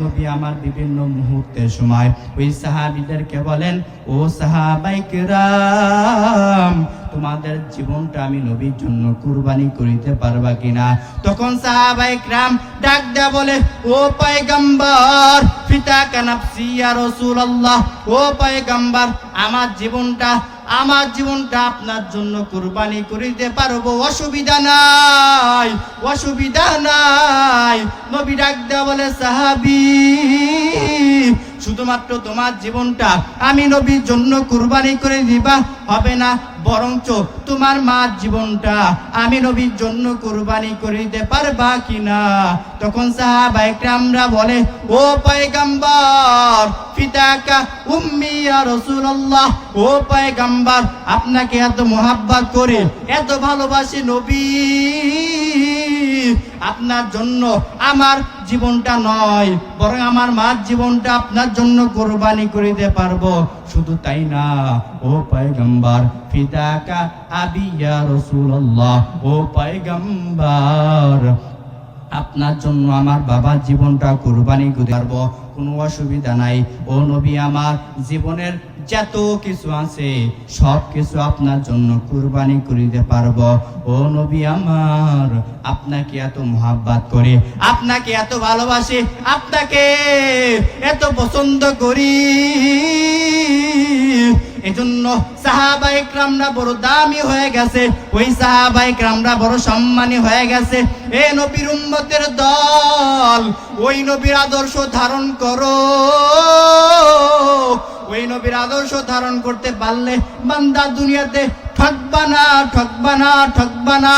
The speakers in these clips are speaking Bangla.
নবী আমার বিভিন্ন মুহূর্তের সময় ওই সাহাবীদেরকে বলেন, ও সাহাবায়ে কেরাম, তোমাদের জীবনটা আমি নবীর জন্য কুরবানি করিতে পারবা কিনা? তখন সাহাবায়ে কেরাম ডাক দেয়া বলে, ও পয়গম্বর, ফিদাকা নাফসি ইয়া রাসূলুল্লাহ, ও পয়গম্বর, আমার জীবনটা আপনার জন্য কুরবানি করিতে পারবো, অসুবিধা নাই, অসুবিধা নাই। নবী ডাক দেয়া বলে, সাহাবী, শুধুমাত্র তোমার জীবনটা আমি নবীর জন্য কুরবানি করে দিবা হবে না, বরঞ্চ তোমার মার জীবনটা আমি নবীর জন্য কুরবানি করে দিতে পারবা কিনা? তখন সাহাবায়ে কেরামরা বলে, ও পয়গম্বর, ফিদাকা উম্মি ইয়া রাসূলুল্লাহ, ও পয়গম্বর, আপনাকে এত মোহাব্বত করে এত ভালোবাসি নবী, আপনার জন্য আমার জীবনটা নয়, বরং আমার মার জীবনটা আপনার জন্য কুরবানি করিতে পারবো। শুধু তাই না, ও পয়গম্বর, ফিদাকা আবি ইয়া রাসূলুল্লাহ, ও পয়গম্বর, আপনার জন্য আমার বাবার জীবনটা কুরবানি করতে পারবো, কোনো অসুবিধা নাই। ও নবী আমার, জীবনের যত কিছু আছে সব কিছু আপনার জন্য কুরবানি করিতে পারবো। ও নবী আমার, আপনাকে এত মোহাব্বত করে, আপনাকে এত ভালোবাসি, আপনাকে এত পছন্দ করি, এজন্য সাহাবায়ে কেরামরা বড় দামি হয়ে গেছে, ওই সাহাবায়ে কেরামরা বড় সম্মানী হয়ে গেছে। এ নবীর উম্মতের দল, ওই নবীর আদর্শ ধারণ করো। ওই নবীর আদর্শ ধারণ করতে পারলে বান্দা দুনিয়াতে ঠকবা না, ঠকবা না, ঠকবা না।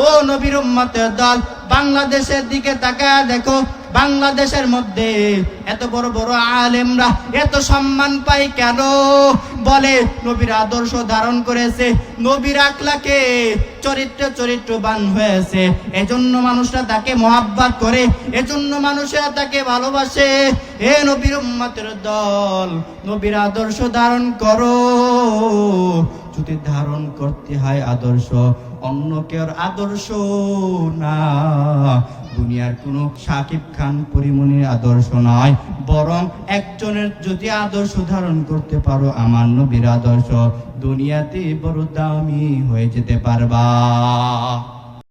ও নবীর উম্মতের দল, বাংলাদেশের দিকে তাকায় দেখো, বাংলাদেশের মধ্যে এত বড় বড় আলেমরা এত সম্মান পায় কেন? বলে নবীর আদর্শ ধারণ করেছে, নবীর আখলাকে চরিত্রবান হয়েছে, এজন্য মানুষরা তাকে মোহাব্বত করে, এজন্য মানুষরা তাকে ভালোবাসে। হে নবীর উম্মতের দল, নবীর আদর্শ ধারণ করো। যদি ধারণ করতে হয় আদর্শ, অন্য কেউ আদর্শ না, দুনিয়ার কোনো শাকিব খান পরিমনির আদর্শ নয়, বরং একজনের যদি আদর্শ ধারণ করতে পারো, আমার নবীর আদর্শ, দুনিয়াতে বড় দামি হয়ে যেতে পারবা।